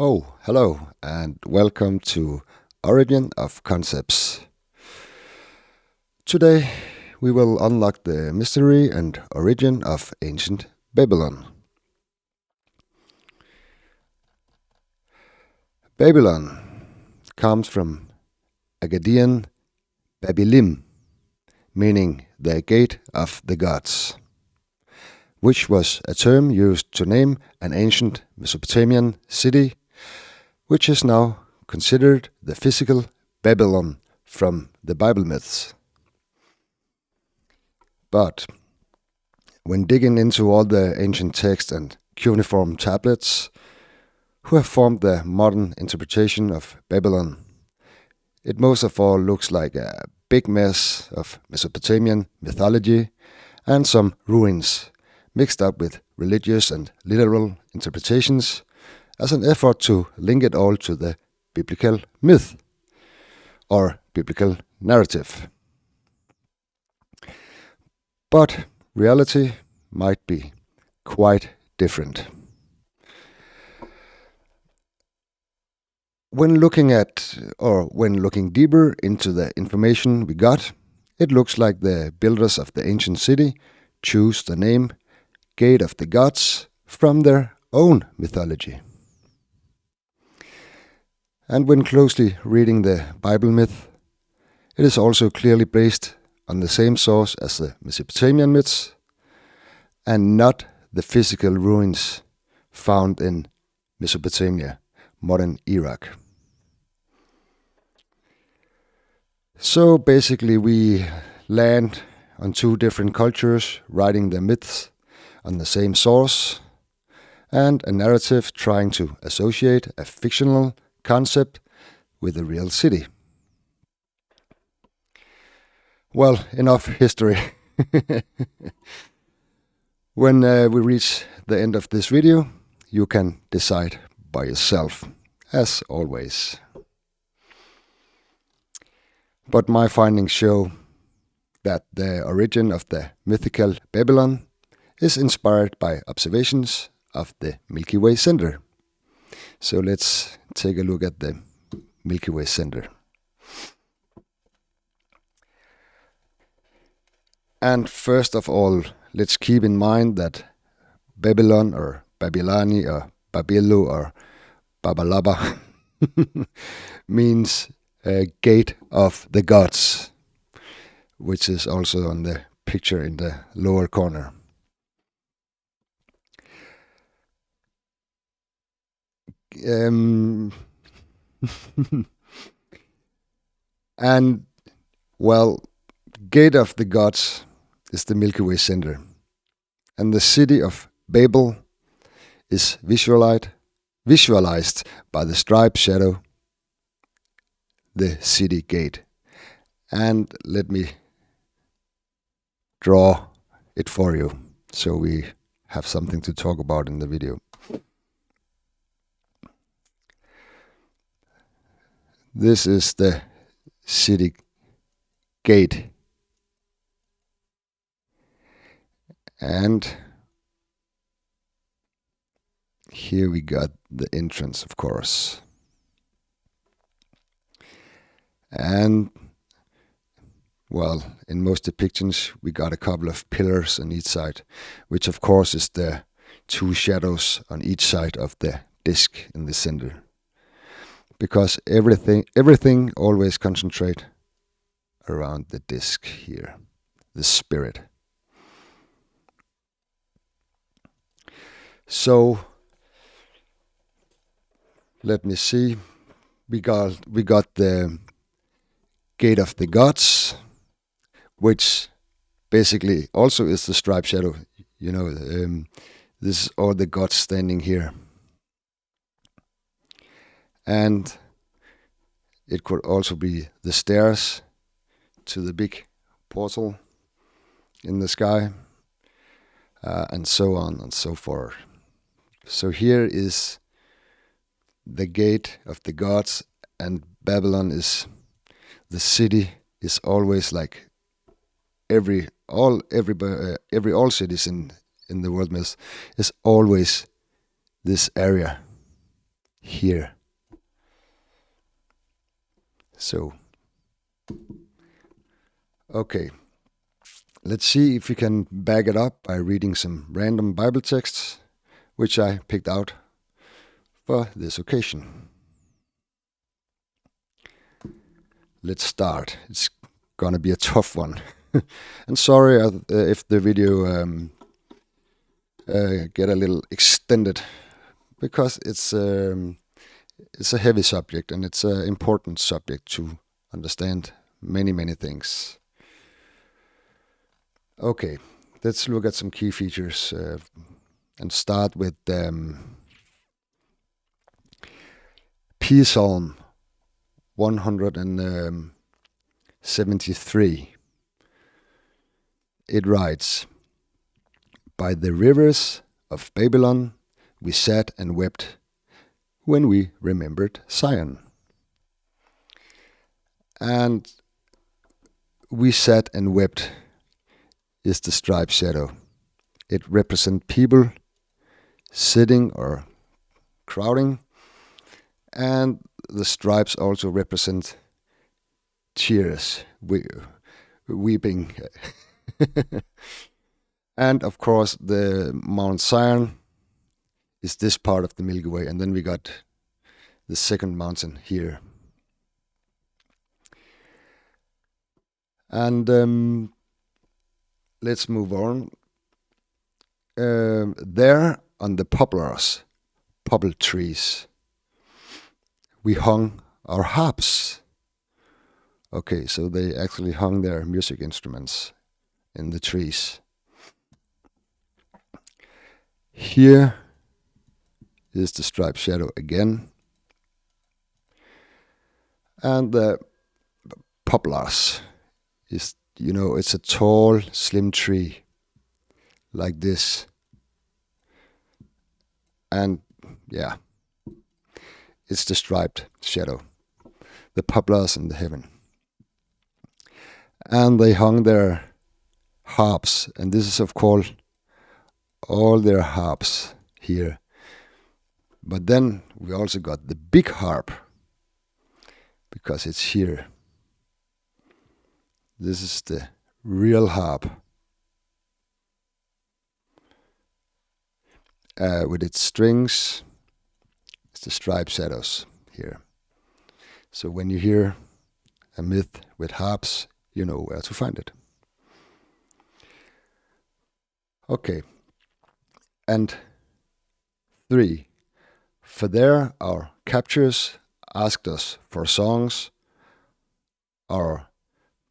Oh, hello, and welcome to Origin of Concepts. Today, we will unlock the mystery and origin of ancient Babylon. Babylon comes from Akkadian Babylim, meaning the gate of the gods, which was a term used to name an ancient Mesopotamian city, which is now considered the physical Babylon from the Bible myths. But when digging into all the ancient texts and cuneiform tablets who have formed the modern interpretation of Babylon, it most of all looks like a big mess of Mesopotamian mythology and some ruins mixed up with religious and literal interpretations as an effort to link it all to the biblical myth or biblical narrative. But reality might be quite different. When looking deeper into the information we got, it looks like the builders of the ancient city choose the name Gate of the Gods from their own mythology. And when closely reading the Bible myth, it is also clearly based on the same source as the Mesopotamian myths, and not the physical ruins found in Mesopotamia, modern Iraq. So basically, we land on two different cultures writing their myths on the same source, and a narrative trying to associate a fictional concept with a real city. Well, enough history. When we reach the end of this video, you can decide by yourself, as always. But my findings show that the origin of the mythical Babylon is inspired by observations of the Milky Way center. So let's take a look at the Milky Way center. And first of all, let's keep in mind that Babylon or Babylani or Babilo or Babalaba means gate of the gods, which is also on the picture in the lower corner. And, well, Gate of the Gods is the Milky Way center. And the city of Babel is visualized by the striped shadow, the city gate. And let me draw it for you so we have something to talk about in the video. This is the city gate. And here we got the entrance, of course. And, well, in most depictions, we got a couple of pillars on each side, which of course is the two shadows on each side of the disc in the center. Because everything always concentrate around the disc here, the spirit. So let me see. We got the Gate of the Gods, which basically also is the striped shadow. You know, this is all the gods standing here. And it could also be the stairs to the big portal in the sky, and so on and so forth. So here is the Gate of the Gods, and Babylon is the city is always like every all cities in the world myth is always this area here. So, okay, let's see if we can back it up by reading some random Bible texts, which I picked out for this occasion. Let's start. It's gonna be a tough one. And sorry if the video get a little extended, because it's a heavy subject and it's an important subject to understand many things. Okay, let's look at some key features and start with P Psalm 173. It writes, "By the rivers of Babylon we sat and wept when we remembered Zion." And "we sat and wept" is the striped shadow. It represents people sitting or crowding, and the stripes also represent tears, weeping. And of course, the Mount Zion is this part of the Milky Way, and then we got the second mountain here. And let's move on. There on the poplar trees, we hung our harps. Okay, so they actually hung their music instruments in the trees. Here is the striped shadow again. And the poplars is, it's a tall, slim tree like this. And yeah, it's the striped shadow, the poplars in the heaven. And they hung their harps, and this is of course all their harps here. But then we also got the big harp, because it's here. This is the real harp, with its strings. It's the striped shadows here. So when you hear a myth with harps, you know where to find it. Okay. And 3. For there our captors asked us for songs. Our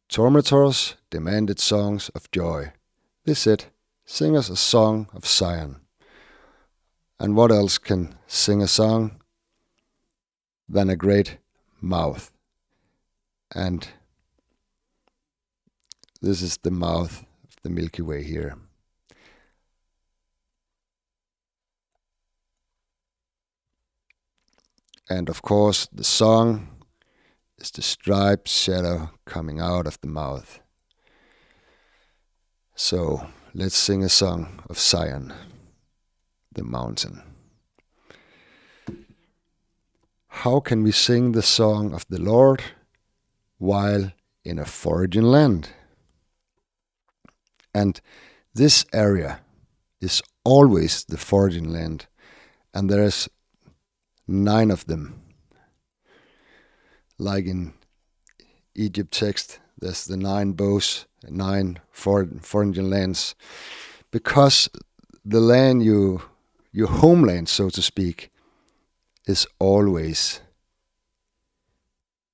tormentors demanded songs of joy. They said, "Sing us a song of Zion." And what else can sing a song than a great mouth? And this is the mouth of the Milky Way here. And of course, the song is the striped shadow coming out of the mouth. So let's sing a song of Zion, the mountain. How can we sing the song of the Lord while in a foreign land? And this area is always the foreign land, and there's 9 of them. Like in Egypt text, there's the 9 bows, 9 foreign lands, because the land, your homeland, so to speak, is always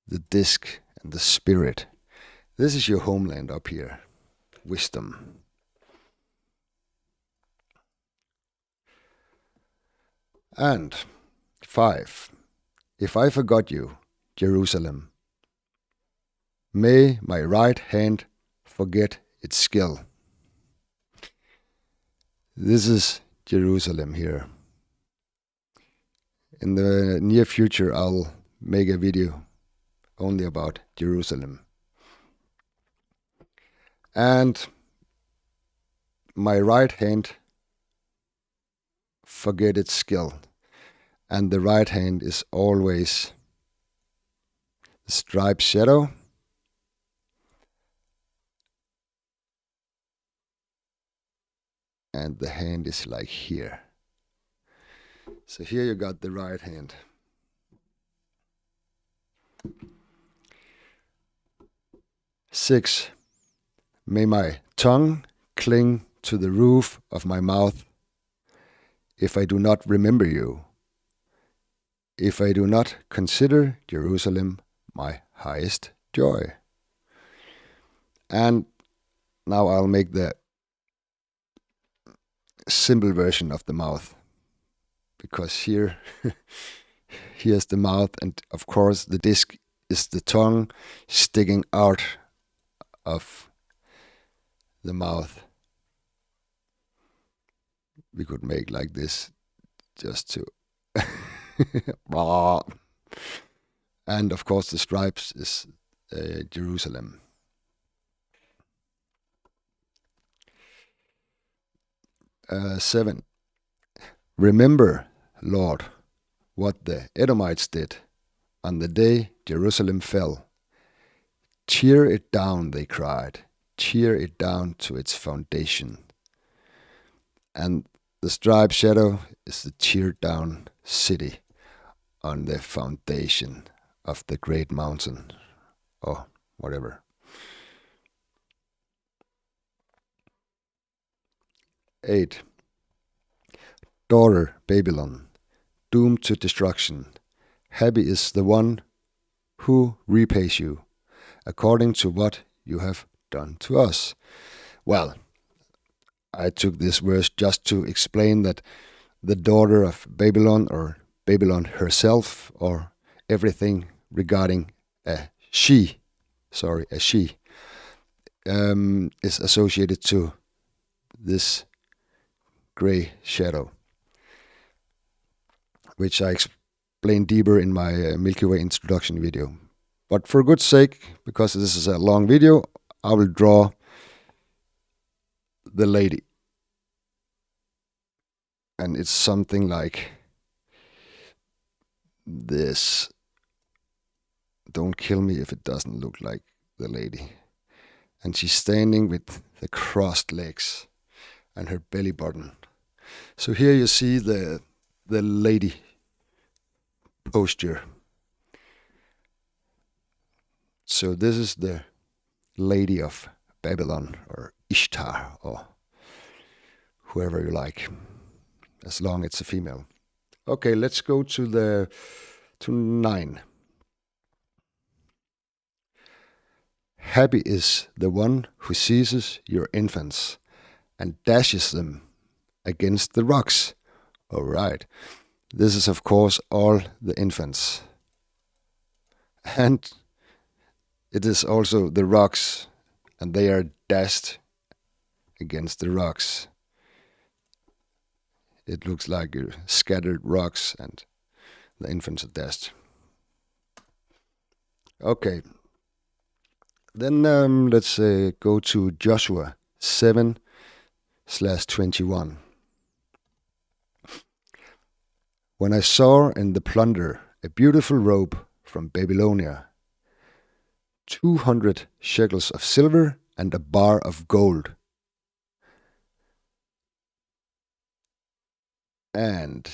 the disc and the spirit. This is your homeland up here, wisdom. And 5. If I forgot you, Jerusalem, may my right hand forget its skill. This is Jerusalem here. In the near future, I'll make a video only about Jerusalem. And my right hand forget its skill, and the right hand is always the striped shadow, and the hand is like here. So here you got the right hand. Six, may my tongue cling to the roof of my mouth if I do not remember you, if I do not consider Jerusalem my highest joy. And now I'll make the simple version of the mouth, because here's the mouth, and of course the disc is the tongue sticking out of the mouth. We could make like this just to and of course the stripes is Jerusalem. 7. Remember, Lord, what the Edomites did on the day Jerusalem fell. Tear it down, they cried. Tear it down to its foundation. And the striped shadow is the teared down city on the foundation of the great mountain, or whatever. 8. Daughter Babylon, doomed to destruction, happy is the one who repays you according to what you have done to us. Well, I took this verse just to explain that the daughter of Babylon, or Babylon herself, or everything regarding a she, is associated to this gray shadow, which I explain deeper in my Milky Way introduction video. But for good sake, because this is a long video, I will draw the lady. And it's something like this. Don't kill me if it doesn't look like the lady. And she's standing with the crossed legs and her belly button. So here you see the lady posture. So this is the lady of Babylon, or Ishtar, or whoever you like, as long as it's a female. Okay, let's go to 9. Happy is the one who seizes your infants and dashes them against the rocks. All right. This is, of course, all the infants. And it is also the rocks, and they are dashed against the rocks. It looks like scattered rocks, and the infants are dashed. Okay. Then let's go to Joshua 7/21. When I saw in the plunder a beautiful robe from Babylonia, 200 shekels of silver and a bar of gold. And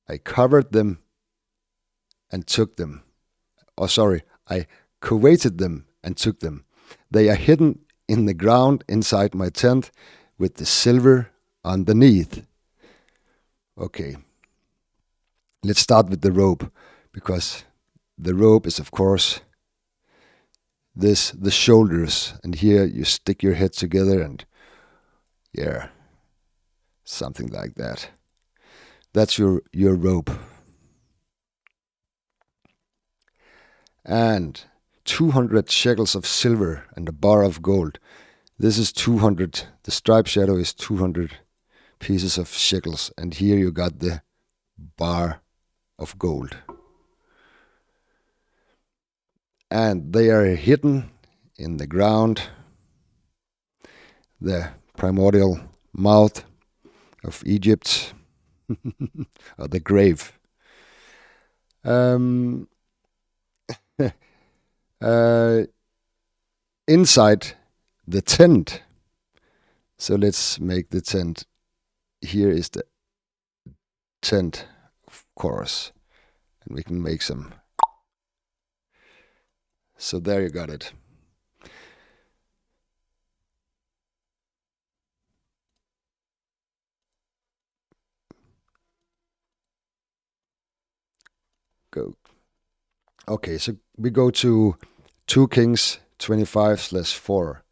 I covered them and took them. I coveted them and took them. They are hidden in the ground inside my tent with the silver underneath. Okay. Let's start with the robe, because the robe is, of course, the shoulders, and here you stick your head together, and yeah, something like that. That's your robe. And 200 shekels of silver and a bar of gold. This is 200. The striped shadow is 200 pieces of shekels, and here you got the bar of gold. And they are hidden in the ground. The primordial mouth of Egypt, or the grave. Um, Inside the tent. So let's make the tent. Here is the tent, of course, and we can make some. So there you got it. Go. Okay, so we go to 2 Kings 25/4.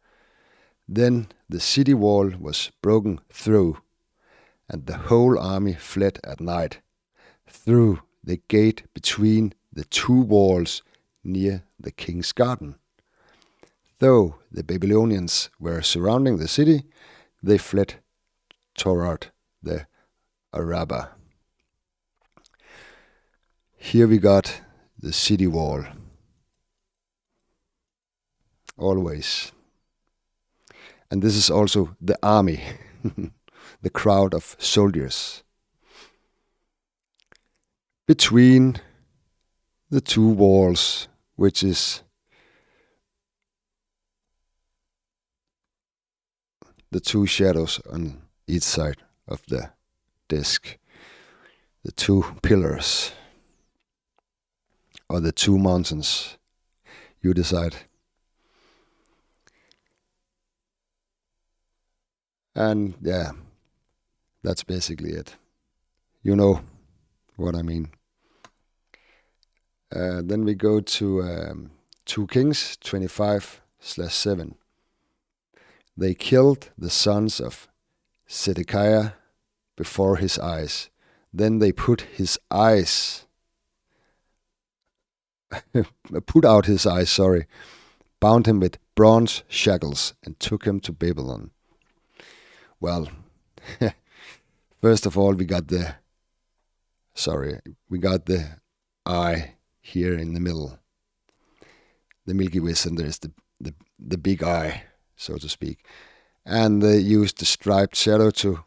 Then the city wall was broken through, and the whole army fled at night through the gate between the 2 walls near the king's garden. Though the Babylonians were surrounding the city, they fled toward the Arabah. Here we got the city wall. Always. And this is also the army, the crowd of soldiers. Between the 2 walls, which is the 2 shadows on each side of the disc, the 2 pillars, or the 2 mountains. You decide. And yeah, that's basically it. You know what I mean. Then we go to 2 Kings 25/7. They killed the sons of Zedekiah before his eyes. Then they put out his eyes, bound him with bronze shackles and took him to Babylon. Well, first of all, we got the eye here in the middle. The Milky Way center is the big eye, so to speak. And they used the striped shadow to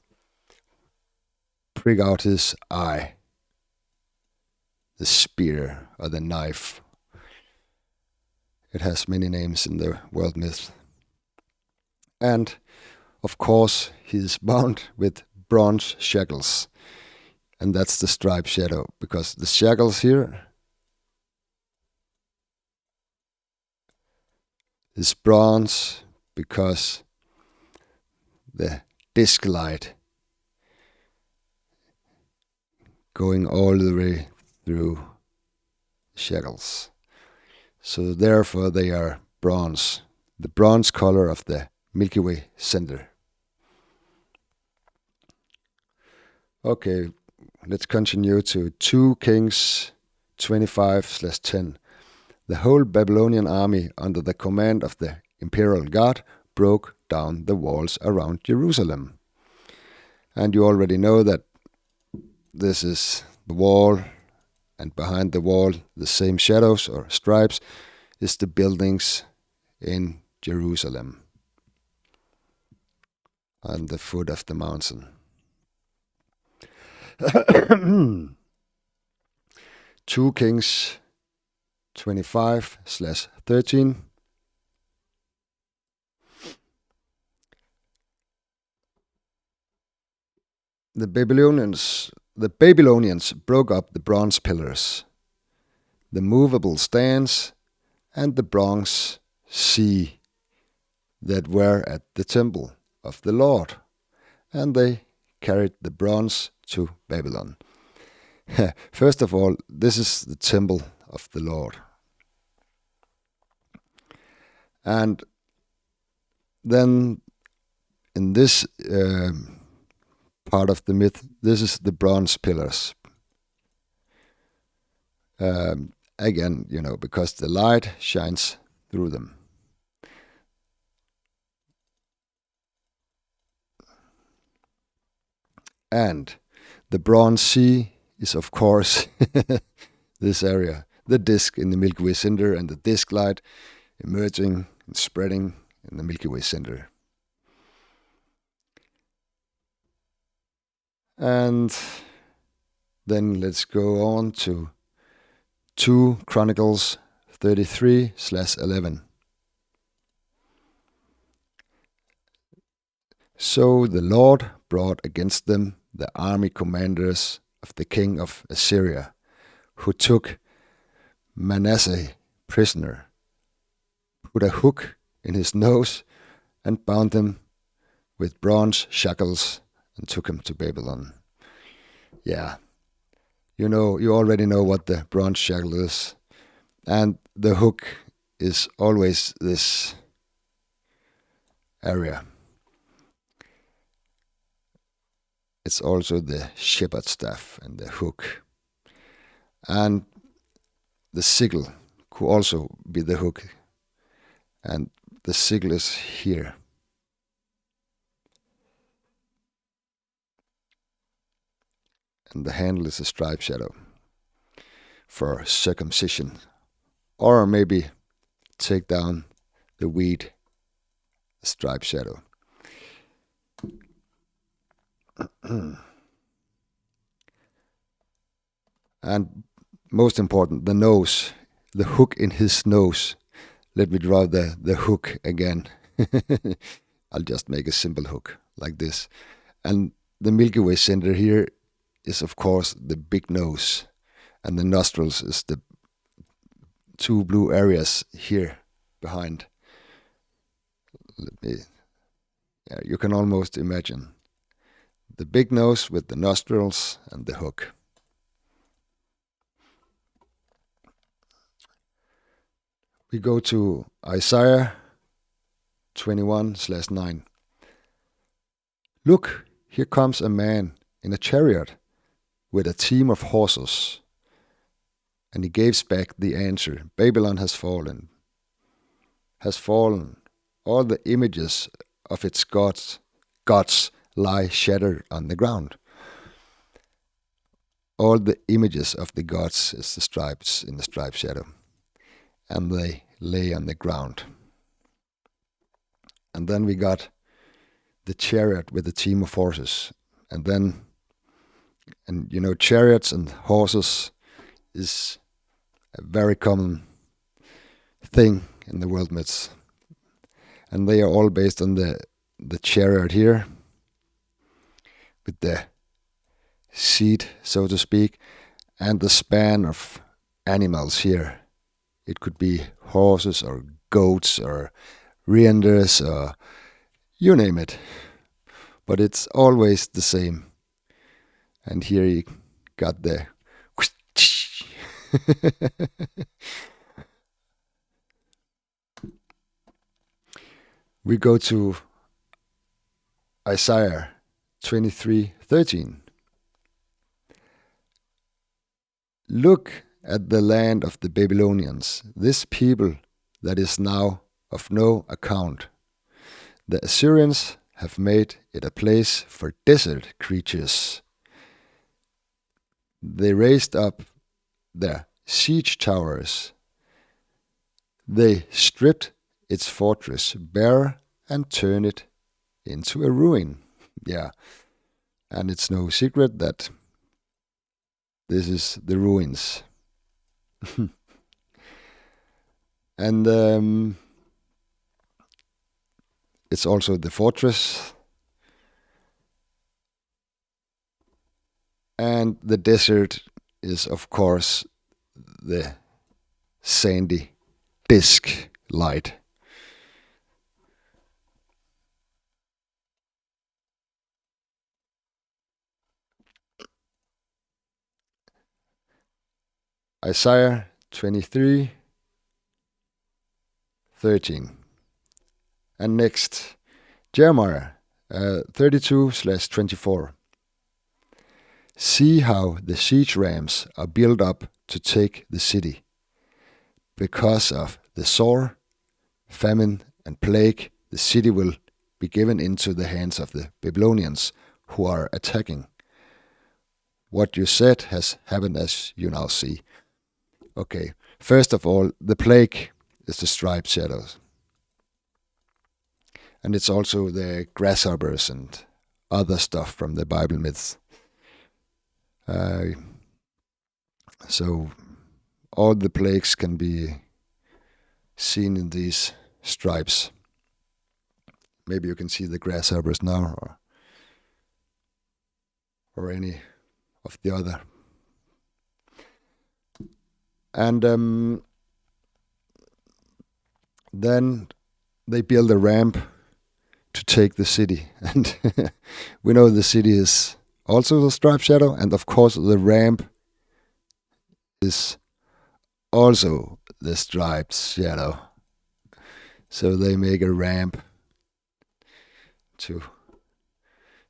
prick out his eye. The spear or the knife. It has many names in the world myth. And of course, he is bound with bronze shackles. And that's the striped shadow, because the shackles here is bronze because the disc light going all the way through shackles. So therefore they are bronze, the bronze color of the Milky Way center. Okay, let's continue to 2 Kings 25/10. The whole Babylonian army under the command of the imperial guard broke down the walls around Jerusalem. And you already know that this is the wall, and behind the wall, the same shadows or stripes, is the buildings in Jerusalem on the foot of the mountain. 2 Kings 25/13. The Babylonians broke up the bronze pillars, the movable stands, and the bronze sea that were at the temple of the Lord, and they carried the bronze to Babylon. First of all, this is the temple of the Lord. And then in this part of the myth, this is the bronze pillars. Again, because the light shines through them. And the bronze sea is, of course, this area, the disk in the Milky Way center, and the disk light emerging and spreading in the Milky Way center. And then let's go on to 2 Chronicles 33/11. So the Lord brought against them the army commanders of the king of Assyria, who took Manasseh prisoner, put a hook in his nose, and bound him with bronze shackles, and took him to Babylon. Yeah, you already know what the bronze shackle is. And the hook is always this area. It's also the shepherd's staff and the hook. And the sickle could also be the hook. And the sickle is here. And the handle is a stripe shadow for circumcision. Or maybe take down the weed, the stripe shadow. And most important, the nose, the hook in his nose. Let me draw the hook again. I'll just make a simple hook like this. And the Milky Way center here is, of course, the big nose. And the nostrils is the 2 blue areas here behind. You can almost imagine the big nose with the nostrils and the hook. We go to Isaiah 21/9. Look, here comes a man in a chariot with a team of horses. And he gives back the answer. Babylon has fallen. Has fallen. All the images of its gods lie shattered on the ground. All the images of the gods is the stripes in the stripe shadow. And they lay on the ground. And then we got the chariot with a team of horses. And chariots and horses is a very common thing in the world myths. And they are all based on the chariot here, with the seat, so to speak, and the span of animals here. It could be horses or goats or reindeers or you name it. But it's always the same. And here you got the we go to Isaiah 23:13. Look at the land of the Babylonians, this people that is now of no account. The Assyrians have made it a place for desert creatures. They raised up their siege towers. They stripped its fortress bare and turned it into a ruin. Yeah, and it's no secret that this is the ruins. And it's also the fortress. And the desert is, of course, the sandy disk light. Isaiah 23:13. And next, Jeremiah 32/24. See how the siege rams are built up to take the city. Because of the sword, famine, and plague, the city will be given into the hands of the Babylonians who are attacking. What you said has happened as you now see. Okay, first of all, the plague is the striped shadows. And it's also the grasshoppers and other stuff from the Bible myths. Uh, so all the plagues can be seen in these stripes. Maybe you can see the grasshoppers now, or any of the other. And then they build a ramp to take the city. And we know the city is also the striped shadow, and of course the ramp is also the striped shadow. So they make a ramp to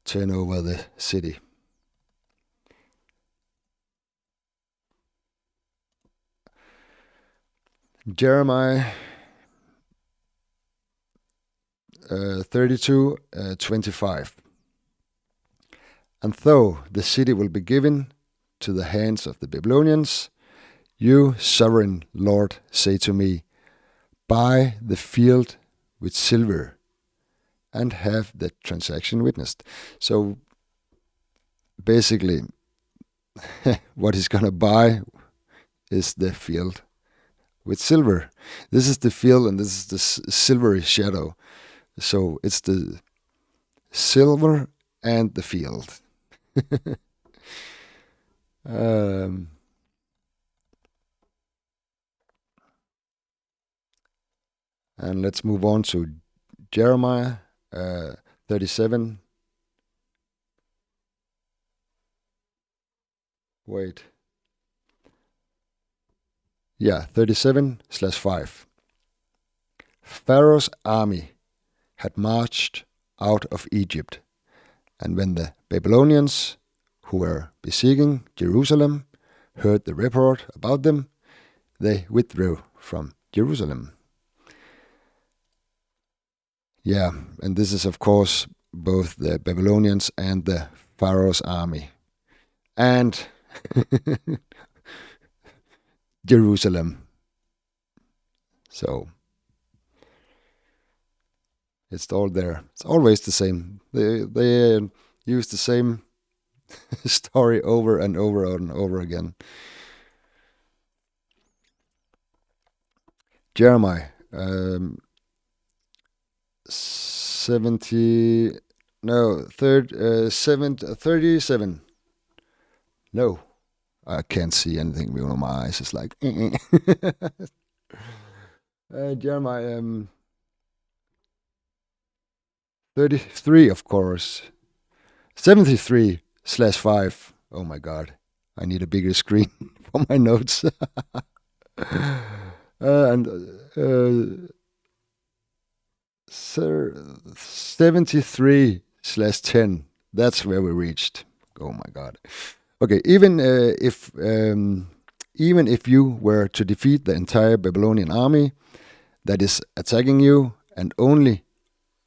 turn over the city. Jeremiah 32:25. And though the city will be given to the hands of the Babylonians, you, sovereign Lord, say to me, buy the field with silver and have the transaction witnessed. So basically, what he's going to buy is the field with silver. This is the field and this is the silvery shadow. So it's the silver and the field. um, and let's move on to Jeremiah 37. Wait. Yeah, 37/5. Pharaoh's army had marched out of Egypt, and when the Babylonians, who were besieging Jerusalem, heard the report about them, they withdrew from Jerusalem. Yeah, and this is of course both the Babylonians and the Pharaoh's army. And Jerusalem. So it's all there. It's always the same. They use the same story over and over and over again. Jeremiah 37. No, I can't see anything with my eyes. It's like Jeremiah 33, of course. 73/5. Oh my God, I need a bigger screen for my notes. And 73/10. That's where we reached. Oh my God. Okay, even if you were to defeat the entire Babylonian army that is attacking you, and only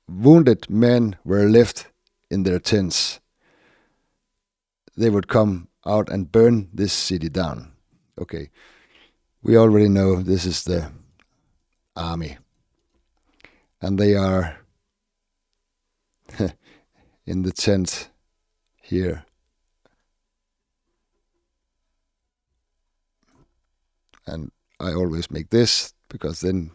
wounded men were left in their tents, they would come out and burn this city down. Okay, we already know this is the army, and they are in the tent here. And I always make this because then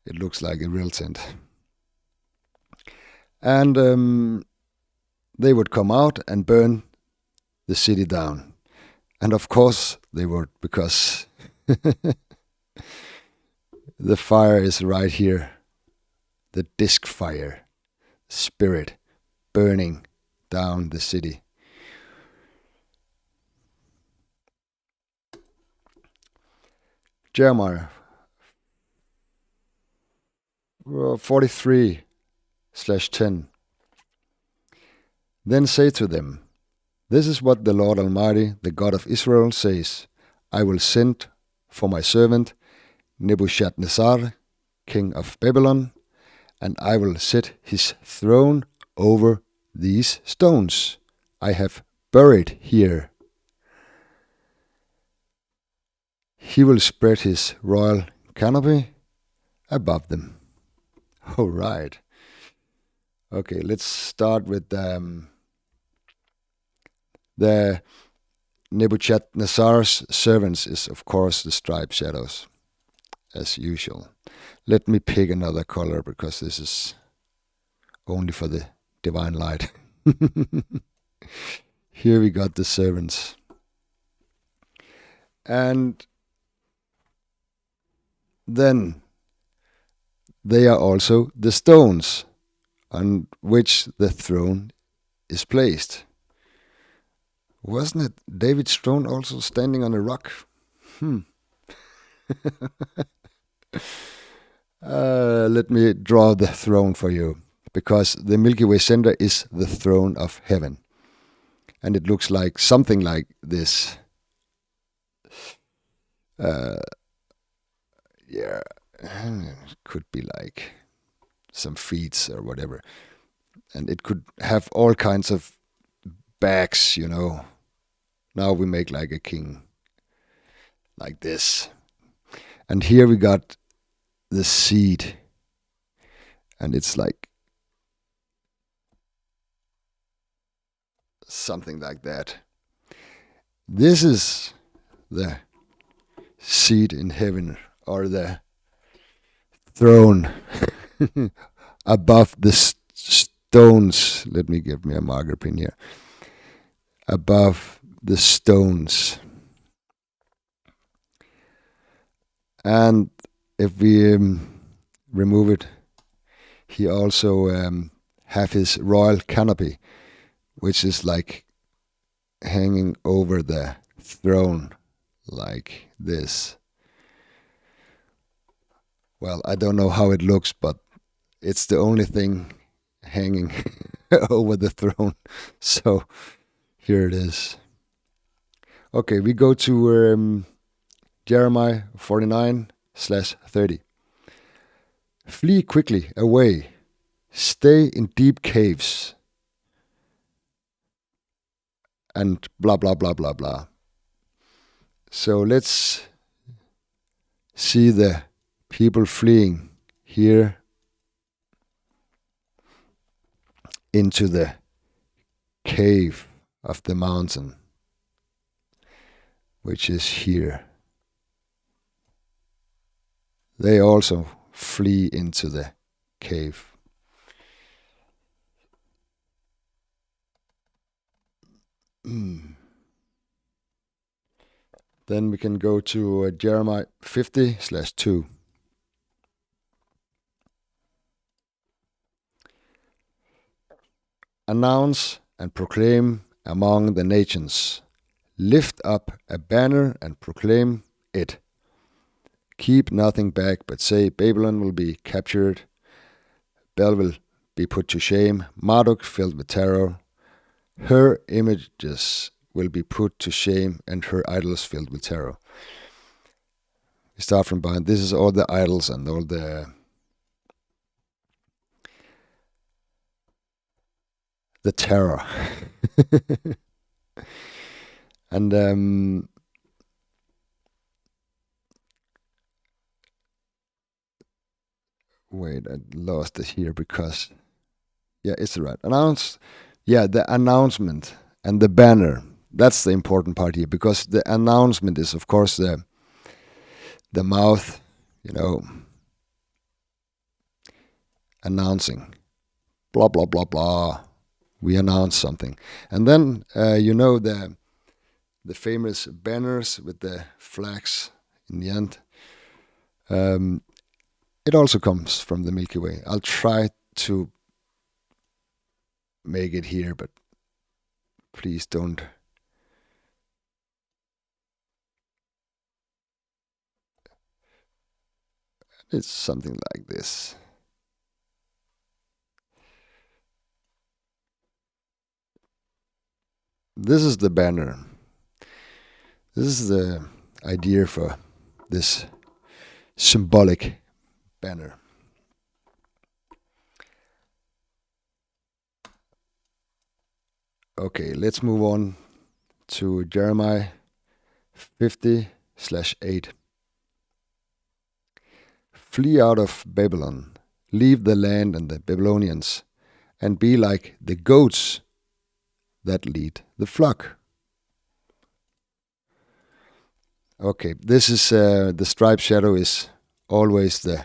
it looks like a real tent. And they would come out and burn the city down. And of course they would, because the fire is right here. The disc fire, spirit burning down the city. Jeremiah 43/10. Then say to them, this is what the Lord Almighty, the God of Israel, says. I will send for my servant Nebuchadnezzar, king of Babylon, and I will set his throne over these stones I have buried here. He will spread his royal canopy above them. All right. Okay, let's start with The Nebuchadnezzar's servants is, of course, the striped shadows, as usual. Let me pick another color because this is only for the divine light. Here we got the servants. And then they are also the stones on which the throne is placed. Wasn't it David's throne also standing on a rock? Let me draw the throne for you, because the Milky Way center is the throne of heaven. And it looks like something like this. It could be like some feet or whatever. And it could have all kinds of backs, you know. Now we make like a king, like this. And here we got the seed. And it's like something like that. This is the seat in heaven, or the throne above the stones. Let me give me a marker pin here. Above the stones. And if we remove it, he also have his royal canopy, which is like hanging over the throne, like this. Well, I don't know how it looks, but it's the only thing hanging over the throne. So here it is. Okay, we go to Jeremiah 49/30. Flee quickly away. Stay in deep caves. And blah, blah, blah, blah, blah. So let's see the people fleeing here into the cave of the mountain, which is here. They also flee into the cave. Then we can go to Jeremiah 50/2. Announce and proclaim among the nations. Lift up a banner and proclaim it. Keep nothing back, but say, Babylon will be captured. Bel will be put to shame. Marduk filled with terror. Her images will be put to shame, and her idols filled with terror. We start from behind. This is all the idols and all the terror. And wait, I lost it here because, yeah, it's right. Announce, yeah, the announcement and the banner. That's the important part here, because the announcement is, of course, the mouth, you know, announcing, blah, blah, blah, blah. We announce something. And then, you know, the famous banners with the flags in the end. It also comes from the Milky Way. I'll try to make it here, but please don't. It's something like this. This is the banner. This is the idea for this symbolic banner. Okay, let's move on to Jeremiah 50/8. Flee out of Babylon, leave the land and the Babylonians, and be like the goats that lead the flock. Okay, this is the striped shadow is always the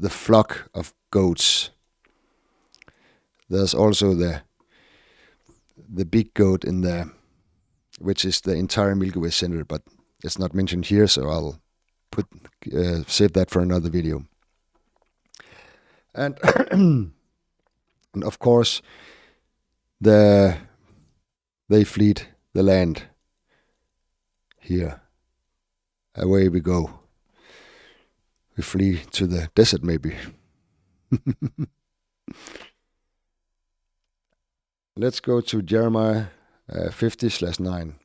flock of goats. There's also the big goat in there, which is the entire Milky Way center, but it's not mentioned here, so I'll save that for another video. And and of course, they flee the land. Here, away we go. We flee to the desert, maybe. Let's go to Jeremiah 50/9.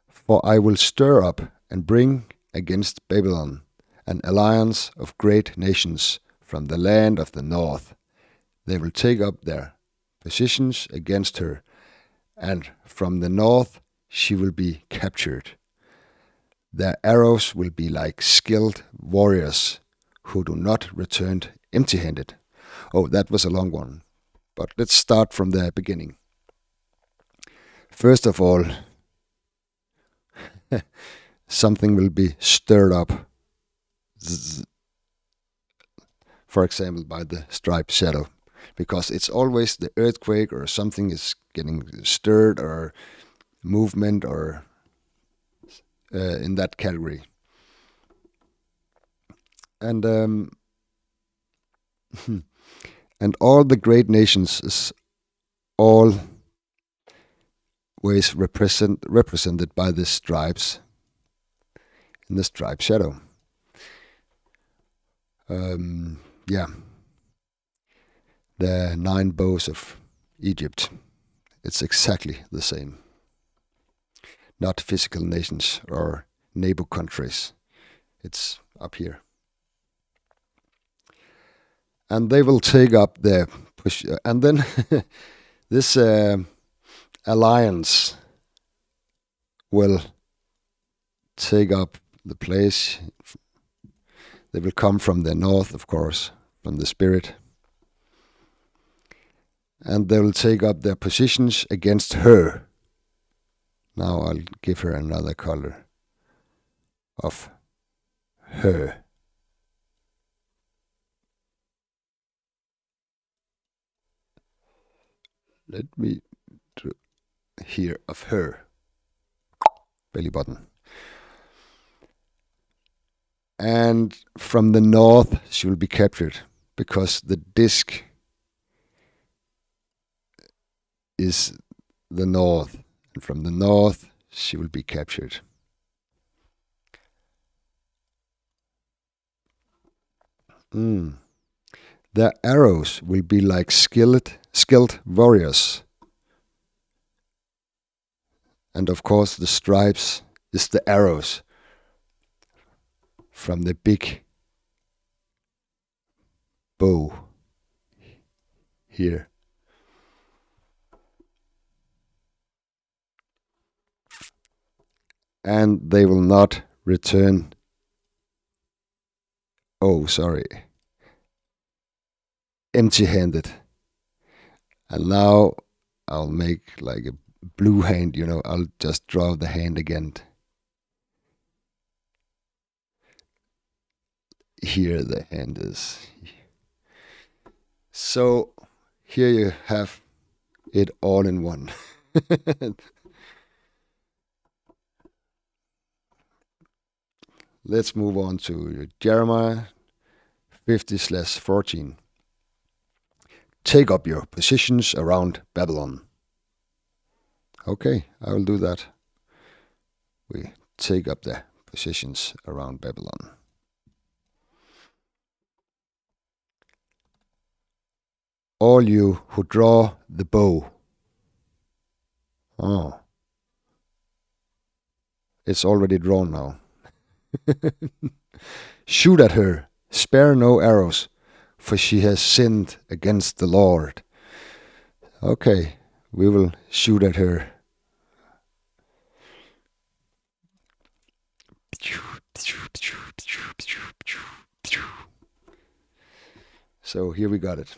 For I will stir up and bring against Babylon an alliance of great nations from the land of the north. They will take up their positions against her, and from the north she will be captured. Their arrows will be like skilled warriors who do not return empty-handed. Oh, that was a long one. But let's start from the beginning. First of all, something will be stirred up. For example, by the striped shadow. Because it's always the earthquake or something is getting stirred or movement or in that category. And and all the great nations is always represented by the stripes in the striped shadow. Yeah, the 9 bows of Egypt. It's exactly the same. Not physical nations or neighbor countries. It's up here. And they will take up the push, and then this alliance will take up the place. They will come from the north, of course, from the spirit. And they will take up their positions against her. Now I'll give her another color of her. Let me do here of her. Belly button. And from the north she will be captured because the disc is the north. And from the north she will be captured. Their arrows will be like skilled warriors. And of course the stripes is the arrows from the big bow here. And they will not return. Oh, sorry. Empty-handed. And now I'll make like a blue hand, I'll just draw the hand again. Here the hand is. So here you have it all in one. Let's move on to Jeremiah 50/14. Take up your positions around Babylon. Okay, I will do that. We take up the positions around Babylon. All you who draw the bow. Oh. It's already drawn now. Shoot at her, spare no arrows, for she has sinned against the Lord. Okay, we will shoot at her. So here we got it.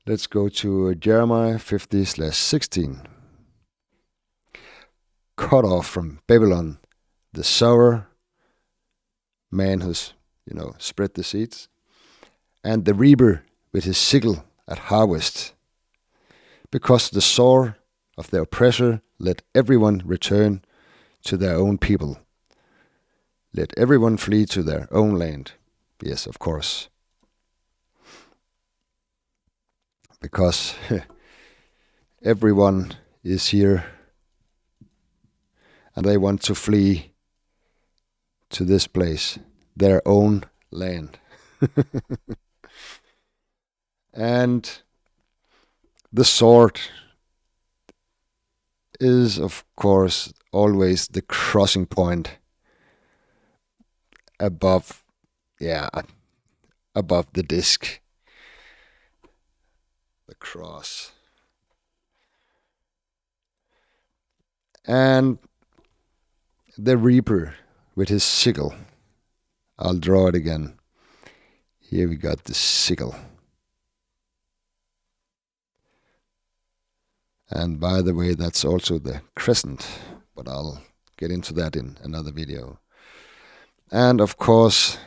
Let's go to Jeremiah 50/16. Cut off from Babylon the sower, man who's, spread the seeds, and the reaper with his sickle at harvest. Because the sword of the oppressor, let everyone return to their own people. Let everyone flee to their own land. Yes, of course. Because everyone is here and they want to flee to this place, their own land. And the sword is, of course, always the crossing point above the disc. The cross. And the reaper with his sickle. I'll draw it again. Here we got the sickle. And by the way, that's also the crescent, but I'll get into that in another video. And of course,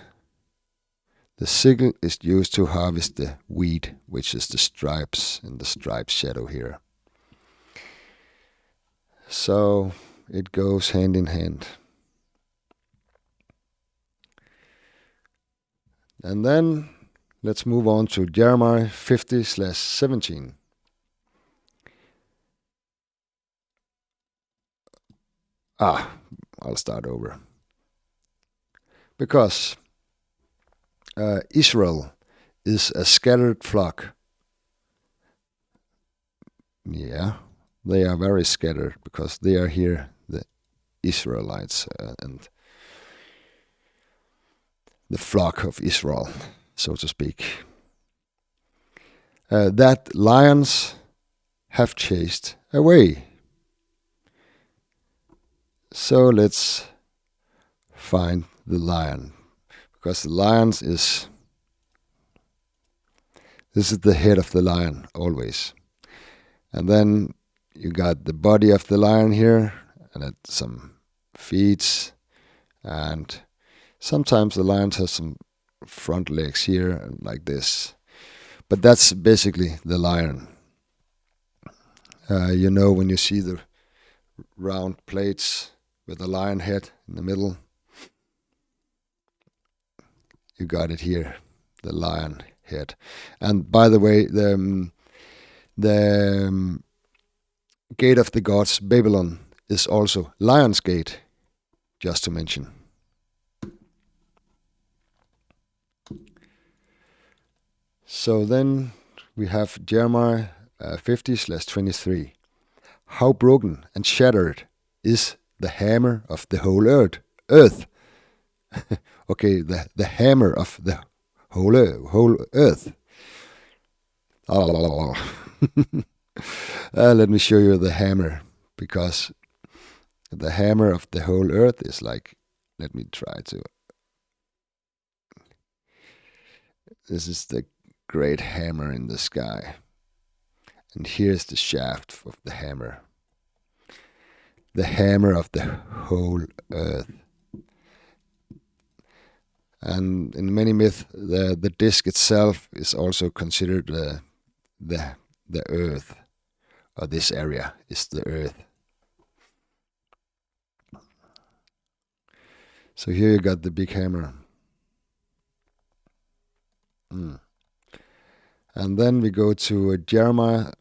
the sickle is used to harvest the wheat, which is the stripes in the stripe shadow here. So it goes hand in hand. And then let's move on to Jeremiah 50/17. I'll start over. Because Israel is a scattered flock. Yeah, they are very scattered because they are here, the Israelites, and the flock of Israel, so to speak. That lions have chased away. So let's find the lion, because the lion this is the head of the lion always. And then you got the body of the lion here, and some feet, and sometimes the lion has some front legs here, and like this. But that's basically the lion. When you see the round plates with the lion head in the middle, you got it here, the lion head. And by the way, the gate of the gods, Babylon, is also Lion's Gate, just to mention. So then we have Jeremiah 50/23. How broken and shattered is the hammer of the whole earth. Okay, the hammer of the whole earth. Let me show you the hammer, because the hammer of the whole earth is like, let me try to. This is the great hammer in the sky. And here's the shaft of the hammer. The hammer of the whole earth. And in many myths, the disc itself is also considered the earth, or this area is the earth. So here you got the big hammer. And then we go to Jeremiah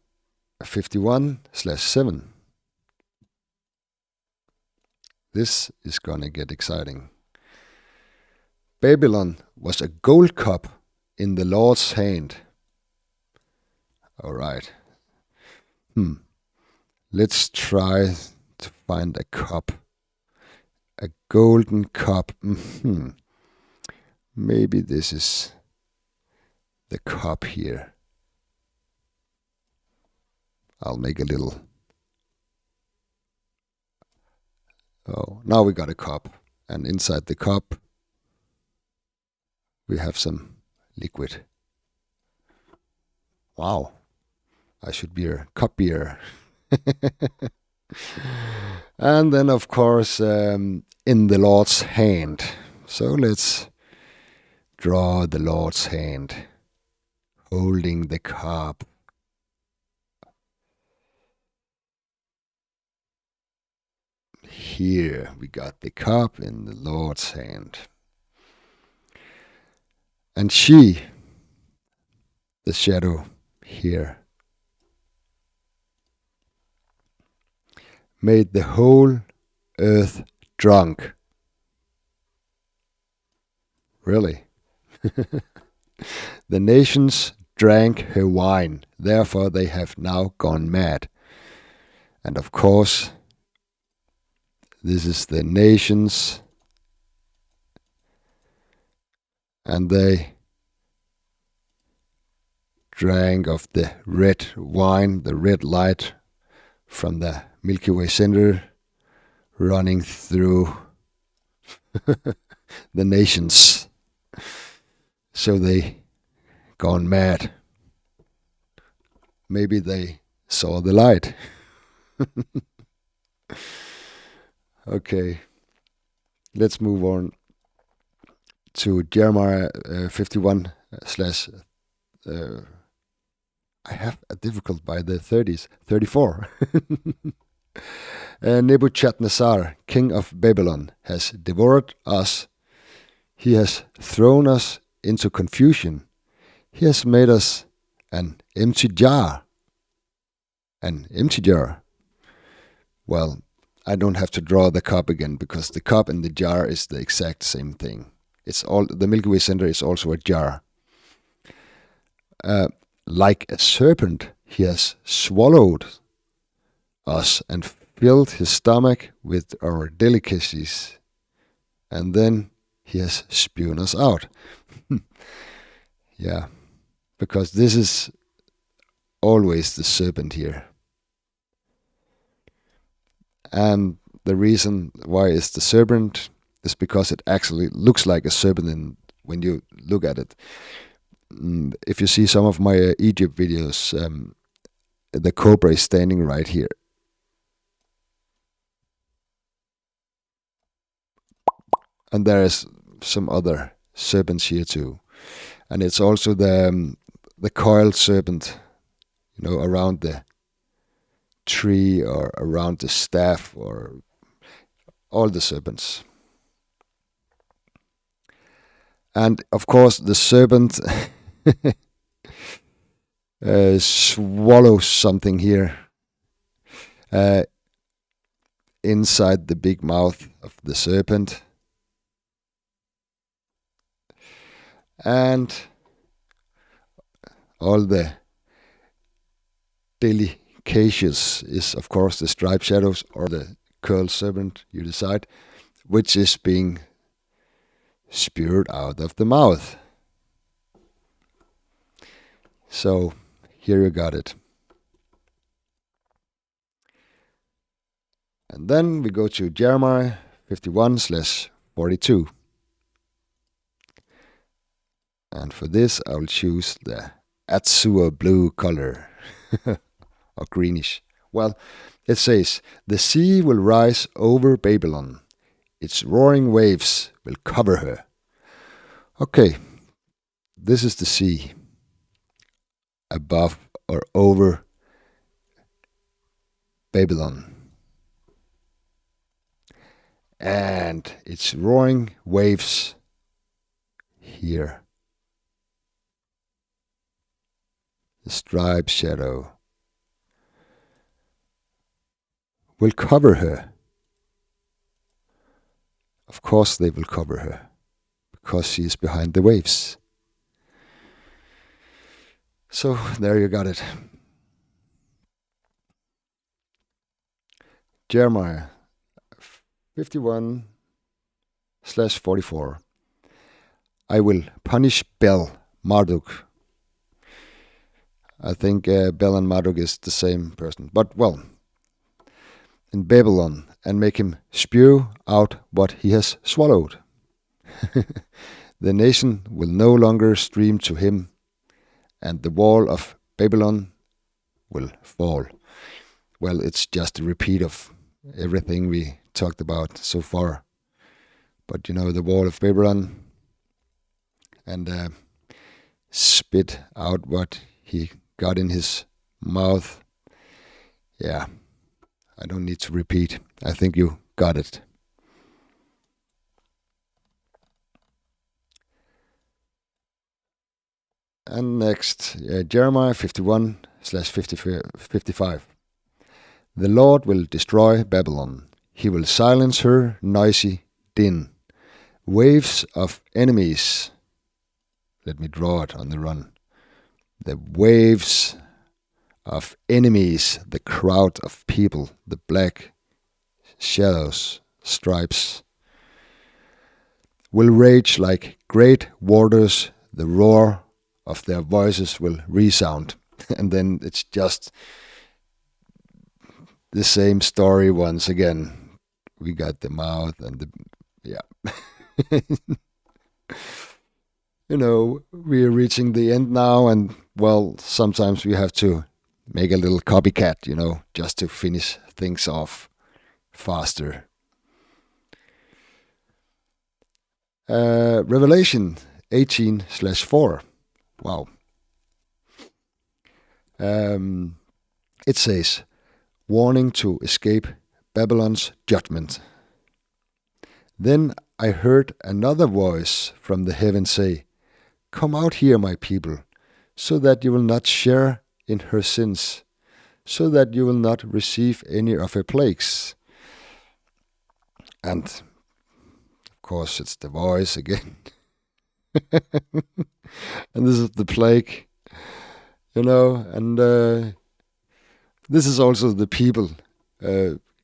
51/7. This is gonna get exciting. Babylon was a gold cup in the Lord's hand. All right. Let's try to find a cup. A golden cup. Maybe this is the cup here. I'll make a little. Oh, now we got a cup. And inside the cup, we have some liquid. Wow, I should be a cupbearer. And then, of course, in the Lord's hand. So let's draw the Lord's hand, holding the cup. Here we got the cup in the Lord's hand. And she, the shadow here, made the whole earth drunk. Really? The nations drank her wine, therefore they have now gone mad. And of course, this is the nations, and they drank of the red wine, the red light from the Milky Way center running through the nations. So they gone mad. Maybe they saw the light. Okay, let's move on to Jeremiah 51 slash. I have a difficult by the 30s, 34. Nebuchadnezzar, king of Babylon, has devoured us. He has thrown us into confusion. He has made us an empty jar. An empty jar. Well, I don't have to draw the cup again because the cup and the jar is the exact same thing. It's all the Milky Way center is also a jar. Like a serpent, he has swallowed us and filled his stomach with our delicacies, and then he has spewed us out. Yeah, because this is always the serpent here. And the reason why it's the serpent is because it actually looks like a serpent when you look at it. If you see some of my Egypt videos, the cobra is standing right here. And there is some other serpents here too. And it's also the coiled serpent, around the tree or around the staff or all the serpents. And of course the serpent swallows something here inside the big mouth of the serpent. And all the delicacies is, of course, the striped shadows or the curled serpent, you decide, which is being spewed out of the mouth. So here you got it. And then we go to Jeremiah 51/42. And for this, I will choose the azure blue color, or greenish. Well, it says, the sea will rise over Babylon. Its roaring waves will cover her. Okay, this is the sea above or over Babylon. And its roaring waves here. The striped shadow will cover her. Of course they will cover her, because she is behind the waves. So there you got it. Jeremiah 51/44. I will punish Bel Marduk. I think Bel and Marduk is the same person. But, well, in Babylon, and make him spew out what he has swallowed. The nation will no longer stream to him, and the wall of Babylon will fall. Well, it's just a repeat of everything we talked about so far. But the wall of Babylon, and spit out what he got in his mouth. Yeah, I don't need to repeat. I think you got it. And next, Jeremiah 51/55. The Lord will destroy Babylon. He will silence her noisy din. Waves of enemies. Let me draw it on the run. The waves of enemies, the crowd of people, the black shadows, stripes, will rage like great waters. The roar of their voices will resound. And then it's just the same story once again. We got the mouth and yeah. We're reaching the end now, and well, sometimes we have to make a little copycat, just to finish things off faster. Revelation 18/4. Wow. It says, warning to escape Babylon's judgment. Then I heard another voice from the heaven say, come out here, my people, so that you will not share in her sins, so that you will not receive any of her plagues. And, of course, it's the voice again. And this is the plague, and this is also the people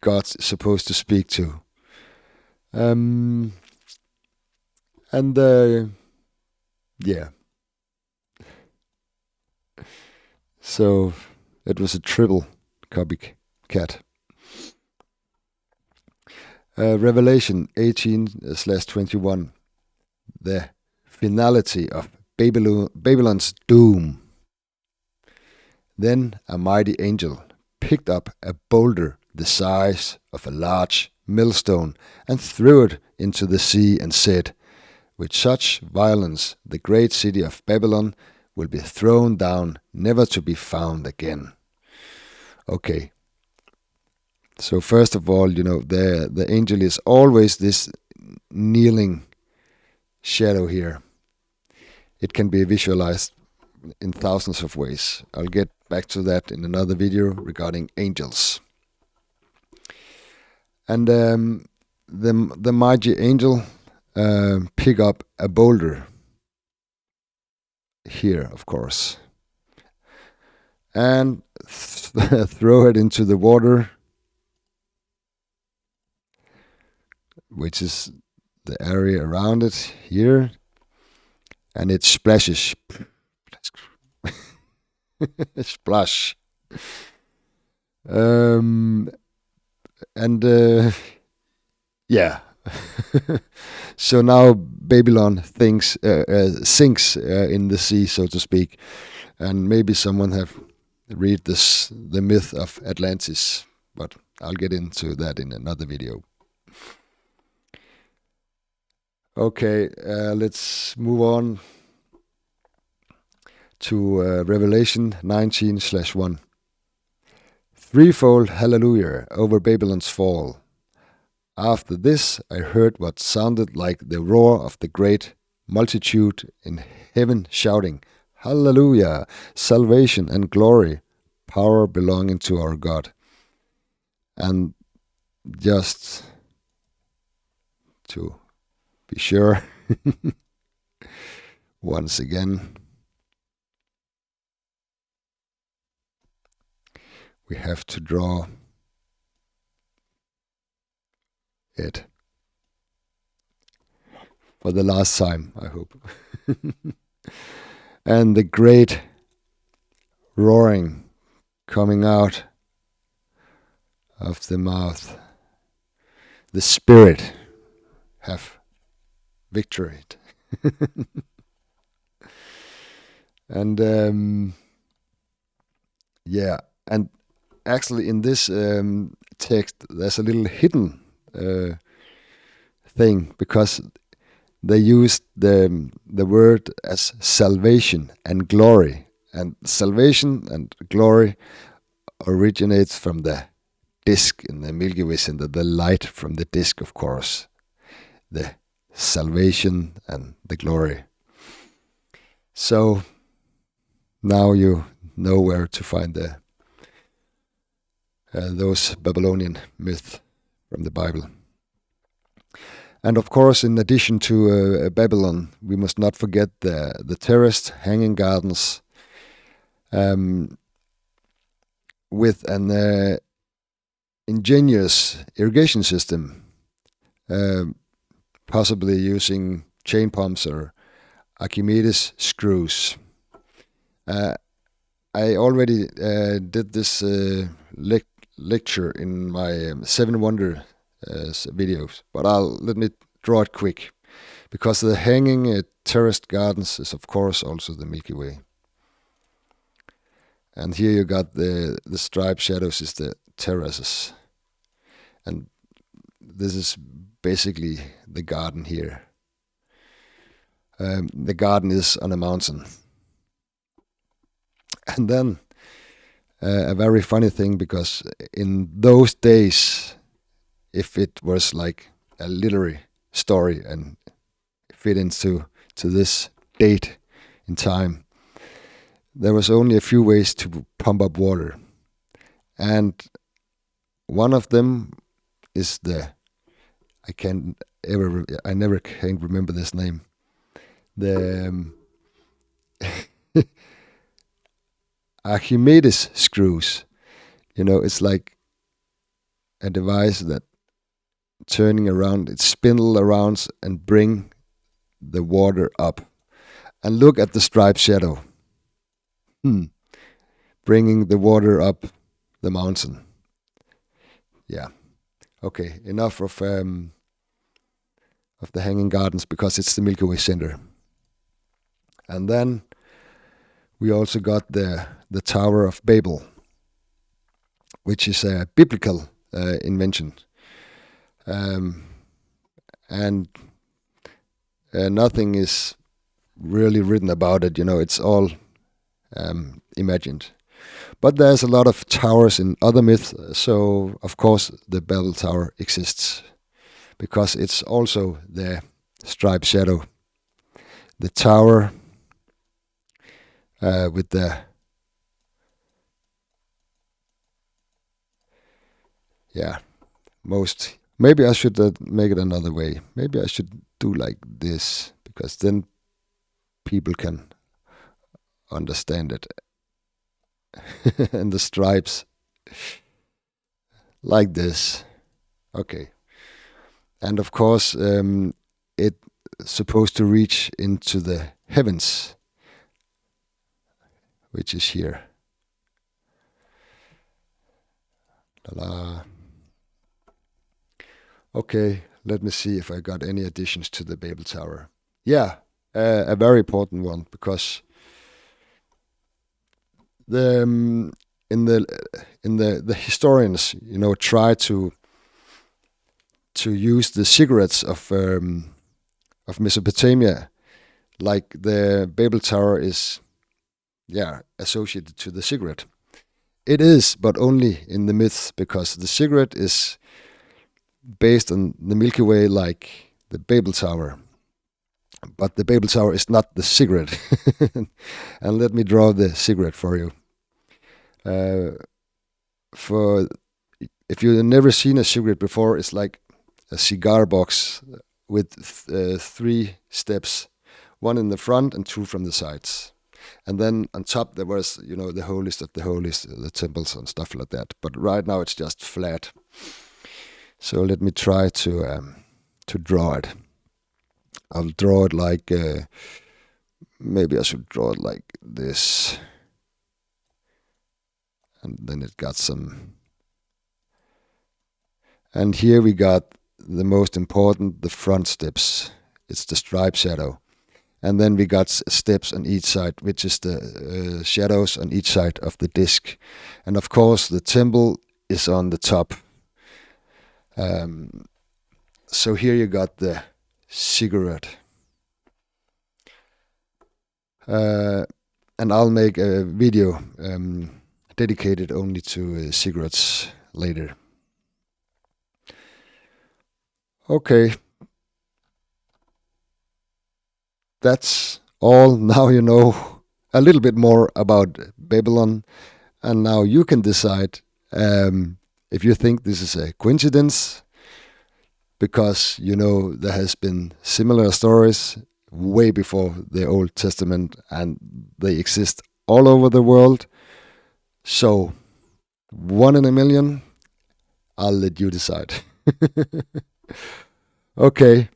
God's supposed to speak to. And yeah. So it was a triple copycat. Revelation 18/21. The finality of Babylon's doom. Then a mighty angel picked up a boulder the size of a large millstone and threw it into the sea and said, with such violence the great city of Babylon will be thrown down, never to be found again. Okay. So first of all, the angel is always this kneeling shadow here. It can be visualized in thousands of ways. I'll get back to that in another video regarding angels. And the mighty angel pick up a boulder here, of course, and throw it into the water, which is the area around it here, and it splashes. Splash. And yeah. So now Babylon sinks in the sea, so to speak, and maybe someone have read the myth of Atlantis, but I'll get into that in another video. Okay, let's move on to Revelation 19/1. Threefold hallelujah over Babylon's fall. After this, I heard what sounded like the roar of the great multitude in heaven shouting, Hallelujah! Salvation and glory, power belonging to our God. And just to be sure, once again, we have to draw it for the last time, I hope. And the great roaring coming out of the mouth. The Spirit have victoried. And yeah, And actually, in this text, there's a little hidden thing, because they used the word as salvation and glory, and salvation and glory originates from the disk in the Milky Way center, the light from the disk, of course, the salvation and the glory. So now you know where to find those Babylonian myths from the Bible. And of course, in addition to Babylon, we must not forget the terraced hanging gardens with an ingenious irrigation system, possibly using chain pumps or Archimedes screws. I already did this lecture in my Seven Wonder videos, but let me draw it quick, because the hanging terraced gardens is of course also the Milky Way. And here you got the striped shadows is the terraces, and this is basically the garden here. The garden is on a mountain. And then a very funny thing, because in those days, if it was like a literary story and fit into this date in time, there was only a few ways to pump up water. And one of them is I never can remember this name. The Archimedes screws. It's like a device that turning around, it spindle around and bring the water up. And look at the striped shadow. Bringing the water up the mountain. Yeah. Okay, enough of the hanging gardens, because it's the Milky Way center. And then we also got the Tower of Babel, which is a biblical invention. And nothing is really written about it, it's all imagined. But there's a lot of towers in other myths, so of course the Babel Tower exists, because it's also the striped shadow. The tower with the most. Maybe I should make it another way. Maybe I should do like this, because then people can understand it. And the stripes like this. Okay. And of course, it's supposed to reach into the heavens, which is here. La. Okay, let me see if I got any additions to the Babel Tower. Yeah, a very important one, because in the historians, try to use the cigarettes of Mesopotamia, like the Babel Tower is associated to the cigarette. It is, but only in the myths, because the cigarette is based on the Milky Way, like the Babel Tower. But the Babel Tower is not the cigarette. And let me draw the cigarette for you. If you've never seen a cigarette before, it's like a cigar box with 3 steps, 1 in the front and 2 from the sides. And then on top there was, the holiest of the holiest, the temples and stuff like that. But right now it's just flat. So let me try to draw it. I'll draw it like, maybe I should draw it like this. And then it got some. And here we got the most important, the front steps. It's the striped shadow. And then we got steps on each side, which is the shadows on each side of the disc. And of course, the temple is on the top. So here you got the ziggurat. And I'll make a video dedicated only to ziggurats later. Okay. That's all. Now you know a little bit more about Babylon, and now you can decide if you think this is a coincidence, because you know there has been similar stories way before the Old Testament, and they exist all over the world. So, 1 in a million, I'll let you decide. Okay.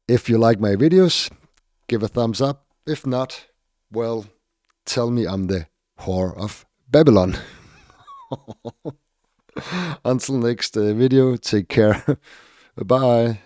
If you like my videos, give a thumbs up. If not, well, tell me I'm the whore of Babylon. Until next video, take care. Bye.